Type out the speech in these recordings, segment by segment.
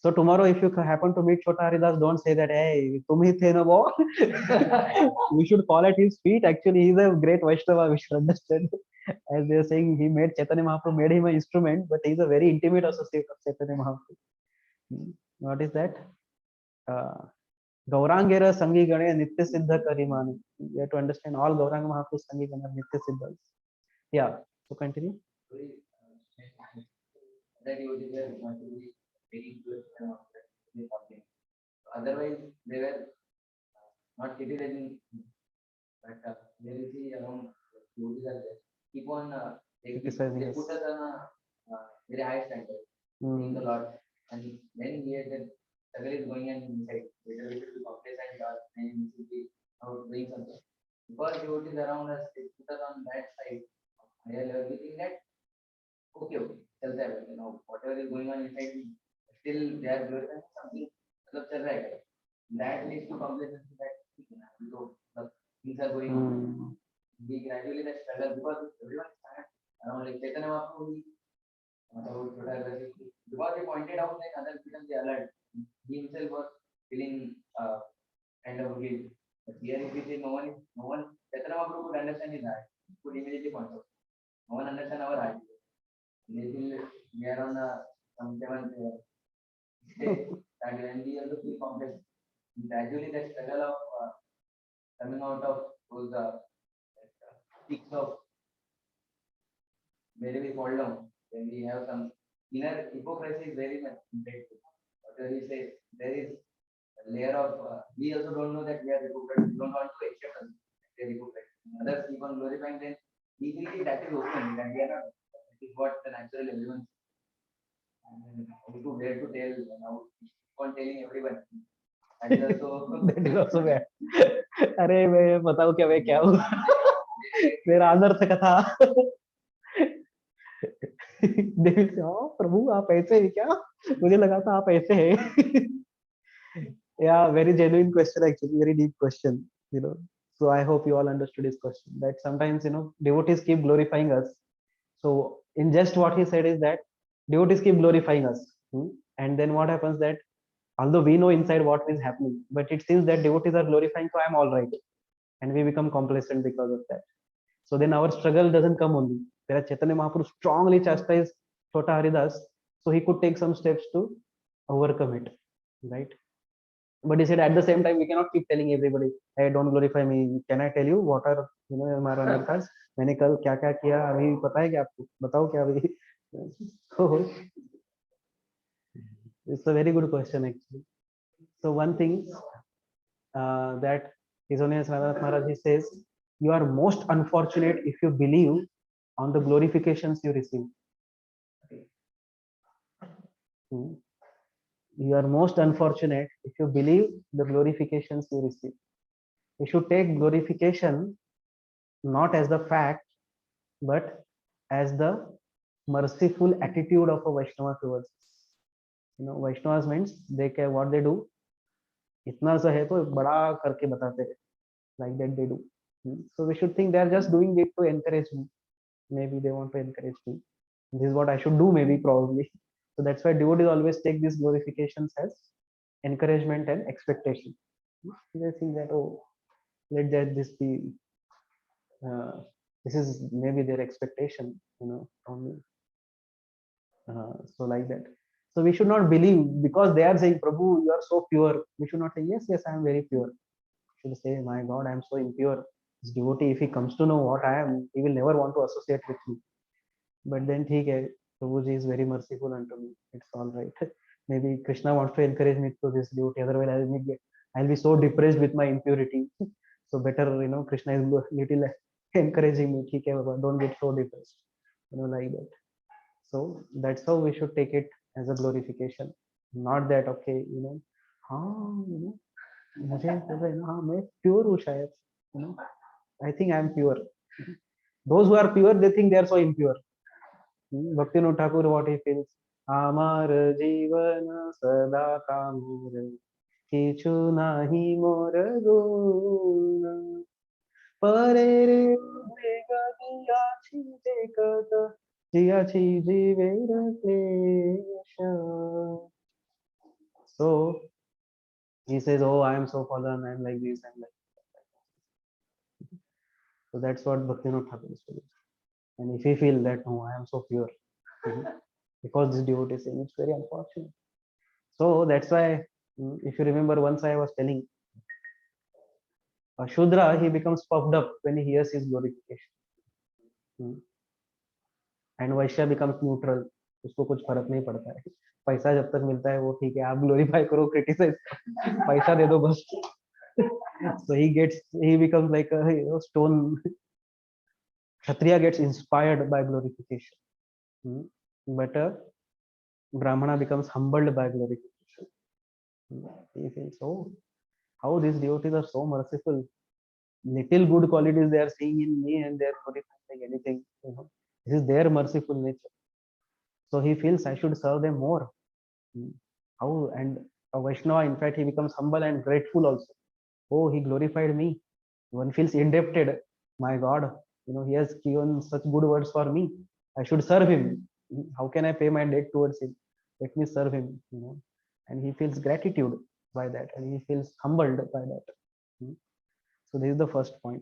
So tomorrow, if you happen to meet Chota Haridas, don't say that, hey, tum hi the na wo. We should fall at his feet. Actually, he's a great Vaishnava. We should understand. As they are saying, he made Chaitanya Mahaprabhu made him an instrument, but he's a very intimate associate of Chaitanya Mahaprabhu. What is that? Gaurangera Sangi Gane Nitya Siddha Karimani. You have to understand all Gauranga Mahaprabhu Sangi Gane are Nitya Siddhas. Yeah. So continue. Otherwise, they were not criticizing, but they will see around keep on they put us on a very high standard, doing a lot, and then we had that struggle is going on inside. Whether we should be complacent or maybe we should be out doing something. Because devotees around us, they put us on that side of higher level. We think that okay, tell them, whatever is going on inside, still they are glorifying something. That leads to complacency that so the things are going on. We gradually that struggle because everyone starts around like Chaitanya Mahaprabhu, because he pointed out that others become the alert. He himself was feeling kind of guilt. But here if we say no one, Chaitanya Mahaprabhu could understand his heart. He could immediately point out. No one understand our heart. They feel we are on some seventh stage, and we also feel complex. Gradually, the struggle of coming out of those peaks of where we fall down, when we have some inner hypocrisy is very much impactful. Whatever we say, there is a layer of we also don't know that we are hypocrite. We don't want to accept us. We are hypocrite. Others keep on glorifying them. We think that is open, that we are not. That is what the natural everyone. And how to dare to tell, and how keep on telling everyone. That is also bad. अरे मैं बताऊं क्या मैं क्या हूँ मेरा अनर्थ कथा देवी से प्रभु आप ऐसे हैं क्या मुझे लगा था आप ऐसे हैं yeah, very genuine question, actually very deep question, so I hope you all understood his question, that sometimes devotees keep glorifying us. So in just what he said is that devotees keep glorifying us, and then what happens that although we know inside what is happening, but it seems that devotees are glorifying, so I'm all right, and we become complacent because of that. So then our struggle doesn't come only. Whereas Chaitanya Mahaprabhu strongly chastised Chota Haridas, so he could take some steps to overcome it, right? But he said at the same time we cannot keep telling everybody, hey, don't glorify me. Can I tell you what are हमारा अनर्थास मैंने कल क्या क्या किया अभी पता है क्या आपको बताओ क्या अभी so it's a very good question, actually. So one thing that His Holiness Radhanath Maharaj, he says, you are most unfortunate if you believe on the glorifications you receive. You are most unfortunate if you believe the glorifications you receive. You should take glorification not as the fact, but as the merciful attitude of a Vaishnava towards us. Vaishnavas means they care what they do. इतना सा है तो बड़ा करके बताते हैं, like that they do. So we should think they are just doing it to encourage me. Maybe they want to encourage me. This is what I should do, maybe, probably. So that's why devotees always take these glorifications as encouragement and expectation. They think that, oh, let this be. This is maybe their expectation, from me. So like that. So we should not believe because they are saying, Prabhu, you are so pure. We should not say, yes, I am very pure. We should say, my God, I am so impure. This devotee, if he comes to know what I am, he will never want to associate with me. But then, Prabhuji is very merciful unto me. It's all right. Maybe Krishna wants to encourage me to this devotee. Otherwise, I'll be so depressed with my impurity. So better, Krishna is little encouraging me. Don't get so depressed. Like that. So that's how we should take it as a glorification. Not that, okay, मैं pure हूँ शायद, I think I am pure. Those who are pure, they think they are so impure. Bhaktivinoda Thakur, what he feels, আমার জীবন সদা কামুর কিছু নাহি মোর গুণ Pare re mega diya chi dekata diya chi jivera klesha. So he says, "Oh, I am so fallen. I am like this. I am like." So that's what Bhaktivinoda Thakur is telling. And if we feel that no, I am so pure, because this devotee is saying, it's very unfortunate. So that's why, if you remember, once I was telling, Shudra, he becomes puffed up when he hears his glorification. And Vysya becomes neutral, उसको कुछ फर्क नहीं पड़ता है, पैसा जब तक मिलता है वो ठीक है, आप ग्लोरीफाई करो क्रिटिसाइज, पैसा दे दो बस. So he becomes like a stone. Kshatriya gets inspired by glorification. But Brahmana becomes humbled by glorification. He feels, oh, how these devotees are so merciful. Little good qualities they are seeing in me and they are glorifying like anything. This is their merciful nature. So he feels I should serve them more. How? And a Vaishnava, in fact, he becomes humble and grateful also. Oh, he glorified me. One feels indebted. My God, he has given such good words for me. I should serve him. How can I pay my debt towards him? Let me serve him. And he feels gratitude by that, and he feels humbled by that. So this is the first point.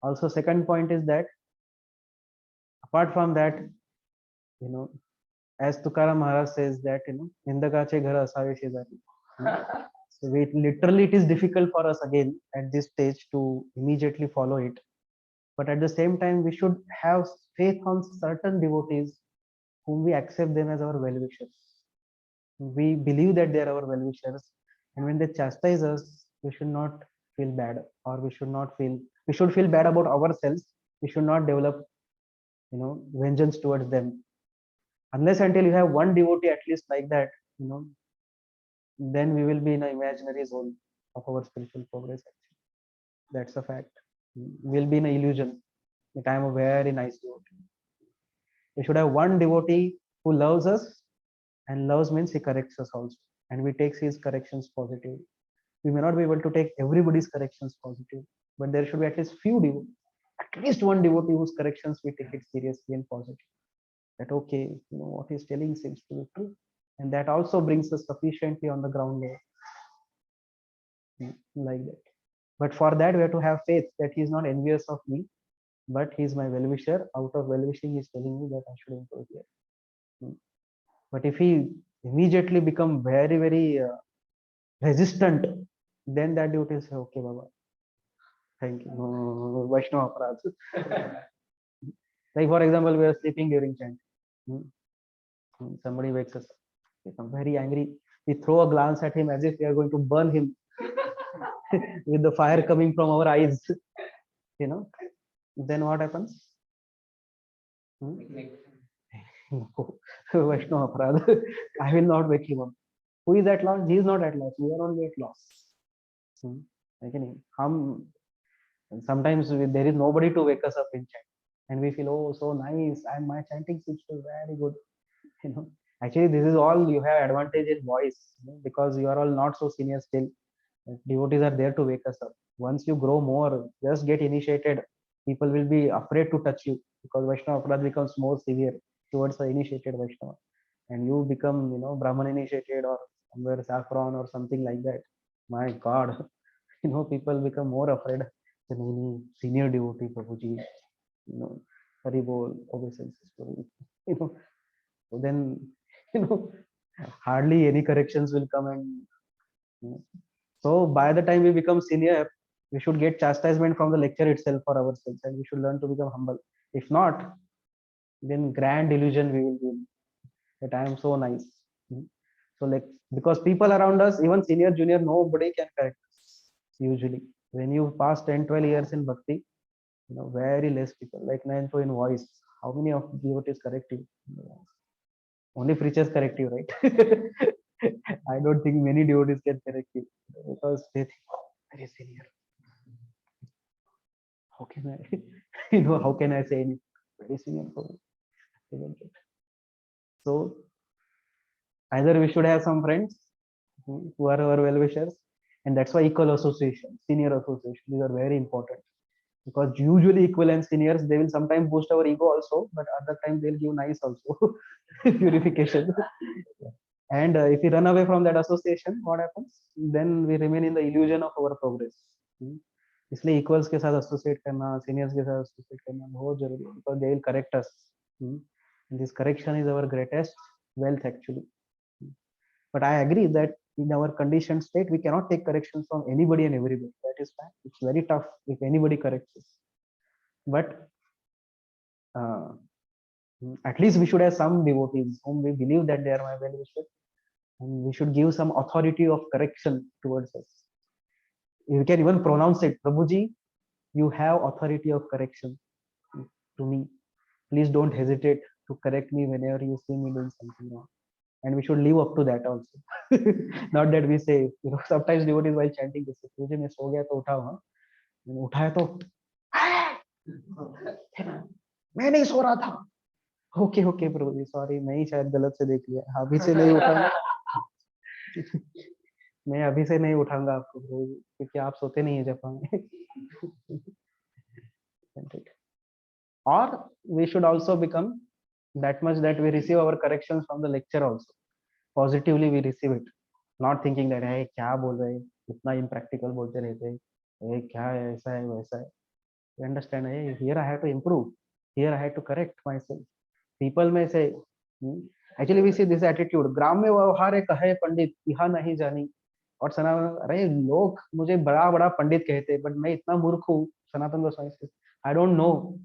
Also, second point is that apart from that, you know, as Tukaram Maharaj says that, Nindakache ghar asave shezari. So literally it is difficult for us again at this stage to immediately follow it. But at the same time, we should have faith on certain devotees whom we accept them as our well-wishers. We believe that they are our well-wishers, and when they chastise us, we should not feel bad, or we should feel bad about ourselves. We should not develop, vengeance towards them. Unless until you have one devotee at least like that, then we will be in an imaginary zone of our spiritual progress. Actually, that's a fact. We'll be in an illusion that I am a very nice devotee. We should have one devotee who loves us, and loves means he corrects us also, and we take his corrections positive. We may not be able to take everybody's corrections positive, but there should be at least at least one devotee whose corrections we take it seriously and positive. That okay, what he's telling seems to be true, and that also brings us sufficiently on the ground level, like that. But for that, we have to have faith that he is not envious of me, but he is my well-wisher. Out of well-wishing, he is telling me that I should improve here. But if he immediately become very, very resistant, then that devotee will say, okay, Baba, thank you. No, Vaishnava Aparadh. Like, for example, we are sleeping during chant. Somebody wakes us up. Become very angry. We throw a glance at him as if we are going to burn him with the fire coming from our eyes. Then what happens? Vaishnava Aparadh. I will not wake him up. Who is at loss? He is not at loss. We are only at loss. Sometimes there is nobody to wake us up in chant, and we feel, oh, so nice, and my chanting seems to be very good. Actually, this is all you have advantage in voice, because you are all not so senior still. Devotees are there to wake us up. Once you grow more, just get initiated, people will be afraid to touch you, because Vaishnava Aparadh becomes more severe towards the initiated Vaishnava, and you become, Brahman initiated or somewhere saffron or something like that. My God, people become more afraid. Senior devotee, Prabhuji, Hari Bol, obeisances, so then, hardly any corrections will come, and so by the time we become senior, we should get chastisement from the lecture itself for ourselves, and we should learn to become humble. If not, then grand illusion we will be in, that I am so nice. So like, because people around us, even senior, junior, nobody can correct us usually. When you pass 10, 12 years in bhakti, very less people. Like Nayanto in voice, how many of devotees correct you? Only preachers correct you, right? I don't think many devotees can correct you, because they think, oh, very senior. How can I, how can I say anything? Very senior. So either we should have some friends who are our well wishers, and that's why equal association, senior association, these are very important. because usually equal and seniors, they will sometimes boost our ego also, but other time they'll give nice also purification. And if we run away from that association, what happens? Then we remain in the illusion of our progress. Hmm. इसलिए equals के साथ associate करना, seniors के साथ associate करना बहुत जरूरी है, because they will correct us. This correction is our greatest wealth actually. But I agree that in our conditioned state, we cannot take corrections from anybody and everybody. That is fact. It's very tough if anybody corrects us. But uh, at least we should have some devotees whom we believe that they are my well wishers, and we should give some authority of correction towards us. You can even pronounce it, Prabhuji, you have authority of correction to me. Please don't hesitate to correct me whenever you see me doing something wrong. And we should live up to that also. Not that we say, sometimes devotees while chanting this, Prabhuji मैं सो गया तो उठाओ, हाँ, मैंने उठाया तो मैं नहीं सो रहा था. ओके ओके प्रभु जी, सॉरी, मैं ही शायद गलत से देख लिया, अभी से नहीं उठाऊंगा. मैं अभी से नहीं उठाऊंगा आपको प्रभु जी, क्योंकि आप सोते नहीं है जब में. Or we should also become that much that we receive our corrections from the lecture also. Positively we receive it, not thinking that hey क्या बोल रहे हैं, इतना impractical बोलते रहते हैं, hey क्या है, ऐसा है वैसा है. We understand, hey, here I have to improve, here I have to correct myself. People may say, actually we see this attitude, ग्राम में व्यवहार है कहे पंडित यह नहीं जानी. और सनातन, अरे लोग मुझे बड़ा बड़ा पंडित कहते हैं, बट मैं इतना मूर्ख हूँ. सनातन गोस्वामी से, I don't know.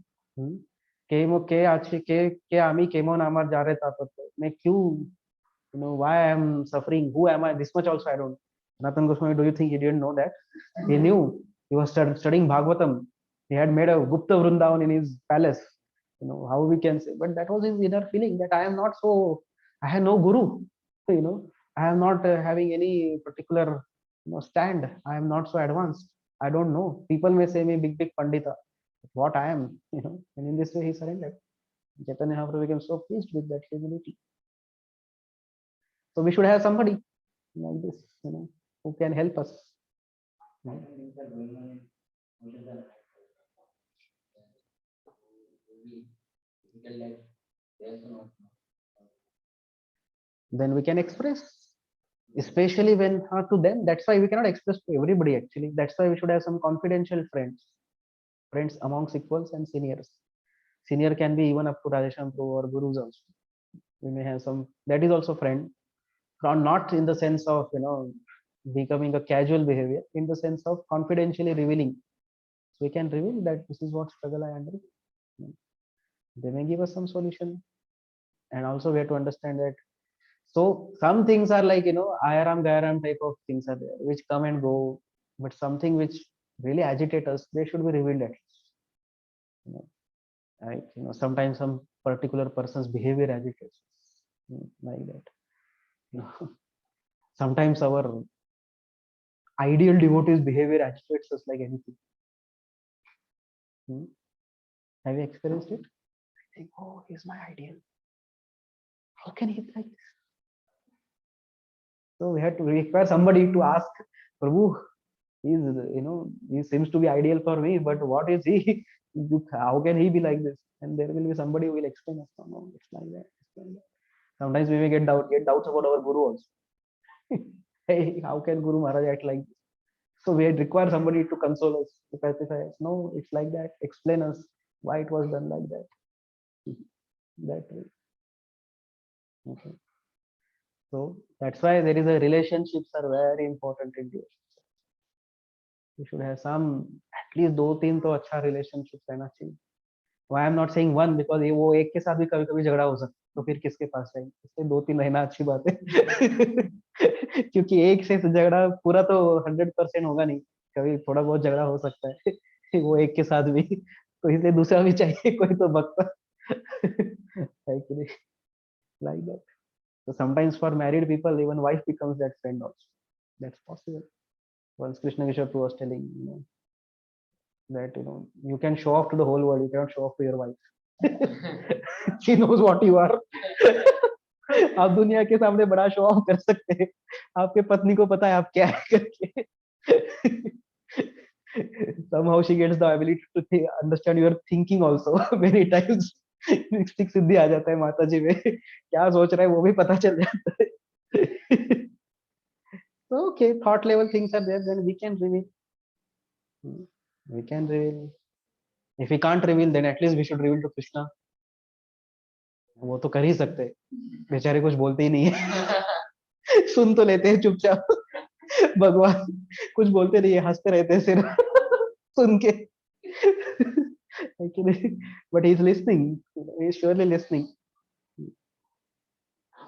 केमो के आछी के आमी केमो नामर जा रहे था तो मैं क्यों, why I am suffering, who am I, this much also I don't. Sanatan Goswami, do you think he didn't know that? He knew. He was studying Bhagavatam. He had made a Gupta Vrindavan in his palace. How we can say, but that was his inner feeling that I am not so, I have no guru. I am not having any particular stand. I am not so advanced. I don't know. People may say me big pandita. What I am, and in this way he surrendered. Chaitanya Mahaprabhu became so pleased with that humility. So we should have somebody like this, who can help us. Then we can express, especially when to them. That's why we cannot express to everybody actually. That's why we should have some confidential friends amongst equals and seniors. Senior can be even up to Radhesham Prabhu or gurus also. We may have some, that is also friend, not in the sense of becoming a casual behavior, in the sense of confidentially revealing. So we can reveal that this is what struggle I undergo. They may give us some solution. And also we have to understand that, so some things are like ayaram gayaram type of things are there which come and go, but something which really agitate us, they should be revealed at least. Like sometimes some particular person's behavior agitates us, like that. Sometimes our ideal devotee's behavior agitates us like anything. Have you experienced it? I think, oh, he's my ideal. How can he be like this? So we had to require somebody to ask, Prabhu, he seems to be ideal for me, but what is he? How can he be like this? And there will be somebody who will explain us. No, it's like that. It's like that. Sometimes we may get doubts about our guru also. Hey, how can Guru Maharaj act like this? So we had required somebody to console us, to pacify us. No, it's like that. Explain us why it was done like that. That way. Okay. So that's why there is a relationships are very important in this. You should have some, at least 2-3 तो अच्छा relationships रहना चाहिए. Why I'm not saying one, because ये वो एक के साथ भी कभी-कभी झगड़ा हो सकता है, तो फिर किसके पास रहेंगे? इसलिए 2-3 रहना अच्छी बात है. क्योंकि एक से झगड़ा पूरा तो 100% होगा नहीं, कभी थोड़ा बहुत झगड़ा हो सकता है. वो एक के साथ भी, तो इसलिए दूसरा भी चाहिए कोई तो भक्त. Actually, like that. So sometimes for married people, even wife becomes that friend also. That's possible. Once Krishna Vishwa was telling, that you can show off to the whole world, you cannot show off to your wife. She knows what you are. आप दुनिया के सामने बड़ा show off कर सकते हैं, आपके पत्नी को पता है आप क्या है करके. Somehow she gets the ability to understand your thinking also many times. Mystic सिद्धि आ जाता है माता जी में, क्या सोच रहा है वो भी पता चल जाता है. So, okay, thought level things are there, then we can reveal. We can reveal. If we can't reveal, then at least we should reveal to Krishna. वो तो कर ही सकते हैं, बेचारे कुछ बोलते ही नहीं है. सुन तो लेते हैं चुपचाप. भगवान कुछ बोलते नहीं है, हंसते रहते हैं सिर्फ सुन के. But he's listening. He's surely listening.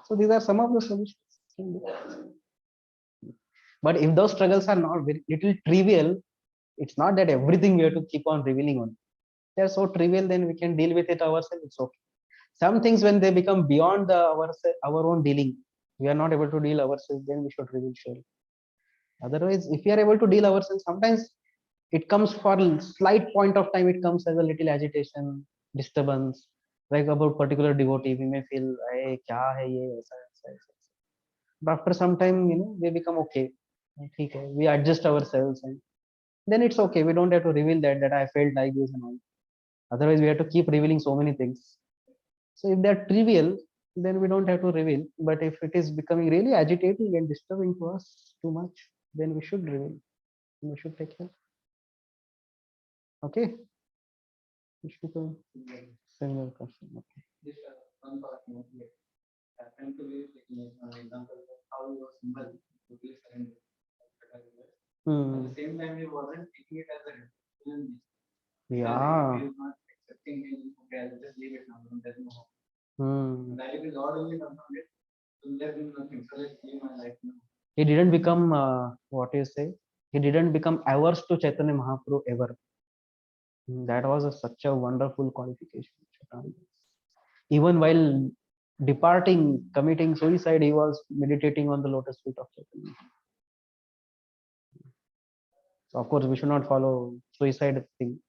So these are some of the solutions. But if those struggles are not very little trivial, it's not that everything we have to keep on revealing on. They're so trivial, then we can deal with it ourselves. It's okay. Some things when they become beyond our own dealing, we are not able to deal ourselves, then we should reveal surely. Otherwise, if we are able to deal ourselves, sometimes it comes for a slight point of time, it comes as a little agitation, disturbance, like about particular devotee, we may feel, hey, kya hai ye, aisa, aisa, aisa. But after some time, we become okay. Okay, we adjust ourselves, and then it's okay. We don't have to reveal that I felt like this and all. Otherwise, we have to keep revealing so many things. So if they're trivial, then we don't have to reveal. But if it is becoming really agitating and disturbing to us too much, then we should reveal. We should take care. Okay. We should send your question. Okay. This one part, trying to be an example of how you were symbol to be surrendered. At the same time, he wasn't taking it as a religion. Yeah. He was not accepting it. Okay, I'll just leave it now. There's no hope. That if God only confirmed it, so there's nothing. So let's leave my life now. He didn't become what you say. He didn't become averse to Chaitanya Mahaprabhu ever. That was such a wonderful qualification. Even while departing, committing suicide, he was meditating on the lotus feet of Chaitanya. So of course, we should not follow suicide thing.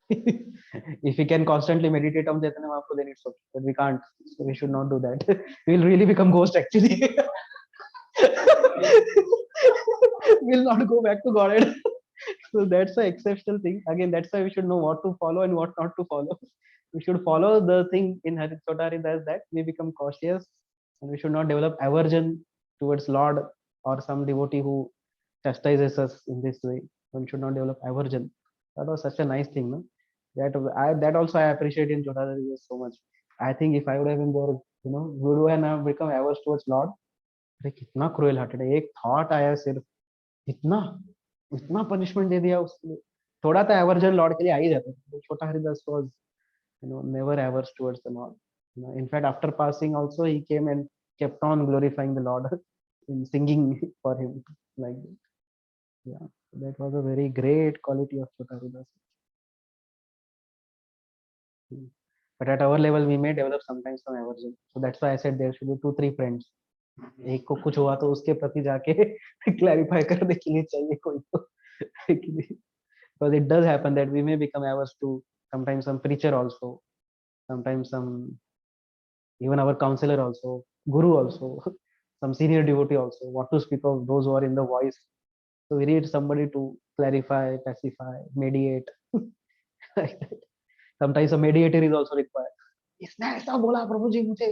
If we can constantly meditate on Chaitanya Mahaprabhu, then it's okay. But we can't. So we should not do that. We will really become ghost actually. We'll not go back to Godhead. So that's an exceptional thing. Again, that's why we should know what to follow and what not to follow. We should follow the thing in Chotari that we become cautious, and we should not develop aversion towards Lord or some devotee who chastises us in this way. One should not develop aversion. That was such a nice thing, no? That also I appreciate in Chotari so much. I think if I would have been there, Guru and I have become averse towards Lord, अरे कितना cruel hearted है, एक thought आया सिर्फ, इतना इतना punishment दे दिया उसके लिए. थोड़ा तो एवर्जन लॉर्ड के लिए आ ही जाता है. छोटा Haridas was never averse towards the Lord. In fact, after passing also he came and kept on glorifying the Lord in singing for him like that. Yeah, that was a very great quality of Chota Haridas. But at our level we may develop sometimes some aversion, so that's why I said there should be 2-3 friends. एक को कुछ हुआ तो उसके प्रति जाके clarify करने के लिए चाहिए कोई तो. Because it does happen that we may become averse to sometimes some preacher also, sometimes some even our counselor also, guru also, some senior devotee also, what to speak of those who are in the voice. So we need somebody to clarify, pacify, mediate. Like that. Sometimes a mediator is also required. इसने ऐसा बोला प्रभु जी मुझे,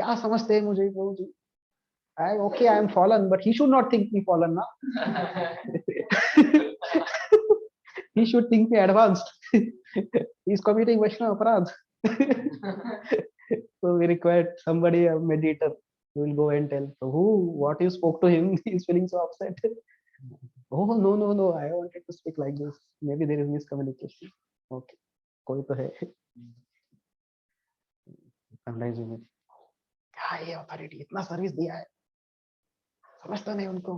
क्या समझते हैं मुझे प्रभु जी. Okay, I am fallen, but he should not think me fallen now. He should think me advanced. He is committing Vaishnava aparadh. So we require somebody, a mediator, who will go and tell Prabhu what you spoke to him. He is feeling so upset. Oh no, I wanted to speak like this. Maybe there is miscommunication. Okay, कोई तो है. Sometimes we may, क्या ये authority इतना service दिया है, समझता नहीं उनको.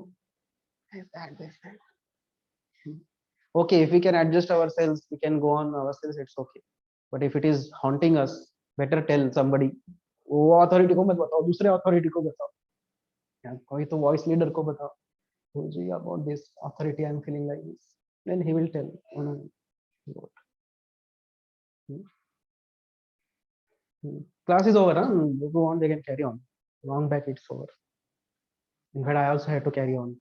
Okay, if we can adjust ourselves, we can go on ourselves, it's okay. But if it is haunting us, better tell somebody. वो authority को मत बताओ, दूसरे authority को बताओ, या कोई तो voice leader को बताओ. जी about this authority I'm feeling like this. Then he will tell. Class is over, huh? Go on, they can carry on. Long back it's over. In fact, I also had to carry on.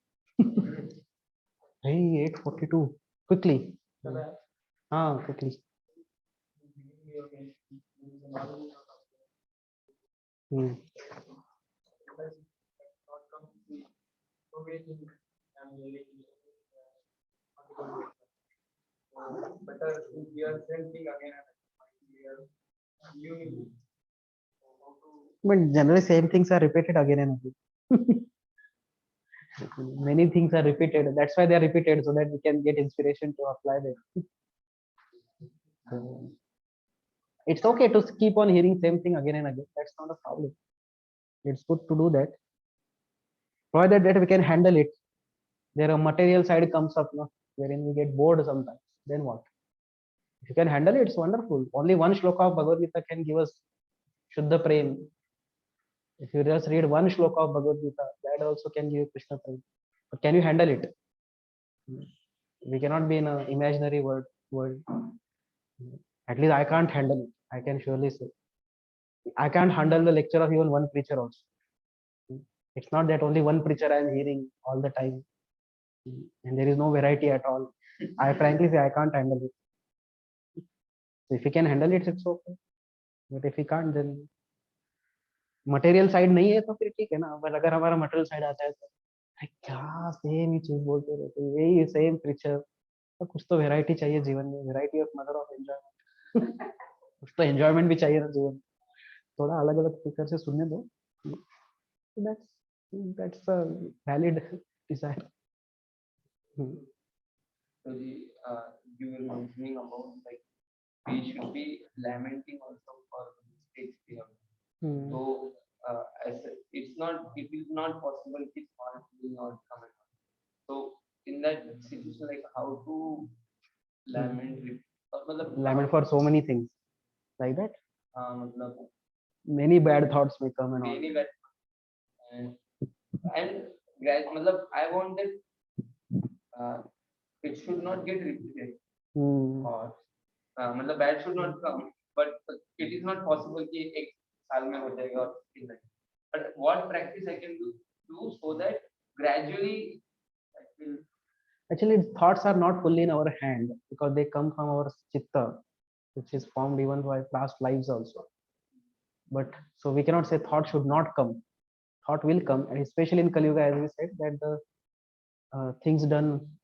Hey, 8:42. quickly. Quickly. Hmm. But generally, same things are repeated again and again. Many things are repeated. That's why they are repeated, so that we can get inspiration to apply them. So, it's okay to keep on hearing same thing again and again. That's not a problem. It's good to do that, provided that we can handle it. There a material side comes up, no, wherein we get bored sometimes. Then what? If you can handle it, it's wonderful. Only one shloka of Bhagavad Gita can give us Shuddha Prem. If you just read one shloka of Bhagavad Gita, that also can give you Krishna Prem. But can you handle it? We cannot be in an imaginary world. At least I can't handle it. I can surely say. I can't handle the lecture of even one preacher also. It's not that only one preacher I am hearing all the time, and there is no variety at all. I frankly say I can't handle it. So if we can handle it, it's okay. But if we can't, then material side नहीं है तो फिर ठीक है ना. But अगर हमारा material side आता है तो क्या सेम ही चीज बोलते रहते हैं, यही सेम पिक्चर. तो कुछ तो वेराइटी चाहिए जीवन में. Variety of mother of enjoyment. कुछ तो एंजॉयमेंट भी चाहिए ना जीवन. थोड़ा अलग अलग स्पीकर से सुनने दो. That's a valid desire. So you were mentioning about like we should be lamenting also for mistakes we have. So it's not possible if small will not come at all. So in that situation, like how to lament for so many things like that. Many bad thoughts may come and all. Bad, and I want that it should not get repeated. Or bad should not come, but it is not possible कि एक साल में हो जाएगा और but what practice I can do so that gradually actually thoughts are not fully in our hand because they come from our chitta, which is formed even by past lives also. But so we cannot say thought should not come. Thought will come, and especially in Kali Yuga, as we said, that the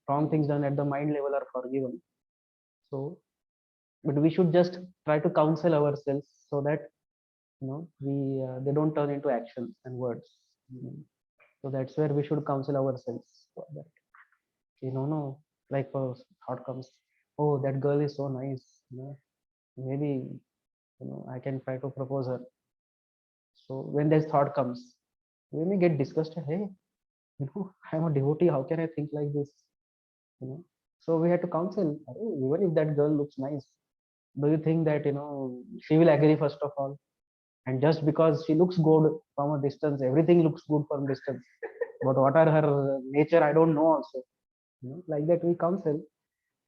wrong things done at the mind level are forgiven. So, but we should just try to counsel ourselves so that we they don't turn into actions and words. So that's where we should counsel ourselves. So that, no, like thought comes, oh, that girl is so nice. Maybe I can try to propose her. So when this thought comes, we may get disgusted. Hey, I'm a devotee. How can I think like this? So we had to counsel. Even if that girl looks nice, do you think that she will agree first of all? And just because she looks good from a distance, everything looks good from distance. But what are her nature? I don't know. Also, like that we counsel.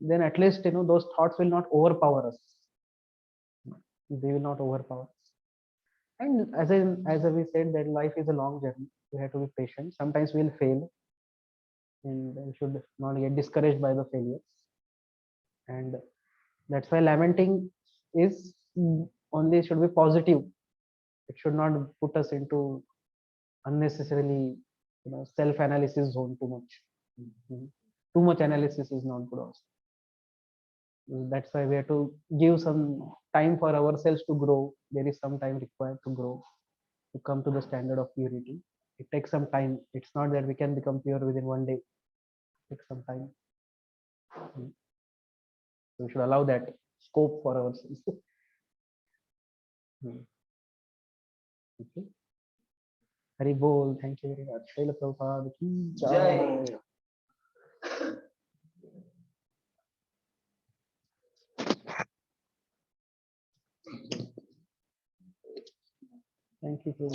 Then at least those thoughts will not overpower us. They will not overpower us. And as we said, that life is a long journey. We have to be patient. Sometimes we'll fail, and we should not get discouraged by the failures. And that's why lamenting is only should be positive. It should not put us into unnecessarily self-analysis zone too much. Too much analysis is not good also. That's why we have to give some time for ourselves to grow. There is some time required to grow, to come to the standard of purity. It takes some time. It's not that we can become pure within one day. It takes some time. So we should allow that scope for ourselves. Okay. Hari Bol. Thank you very much. Srila Prabhupada ki jai. Thank you.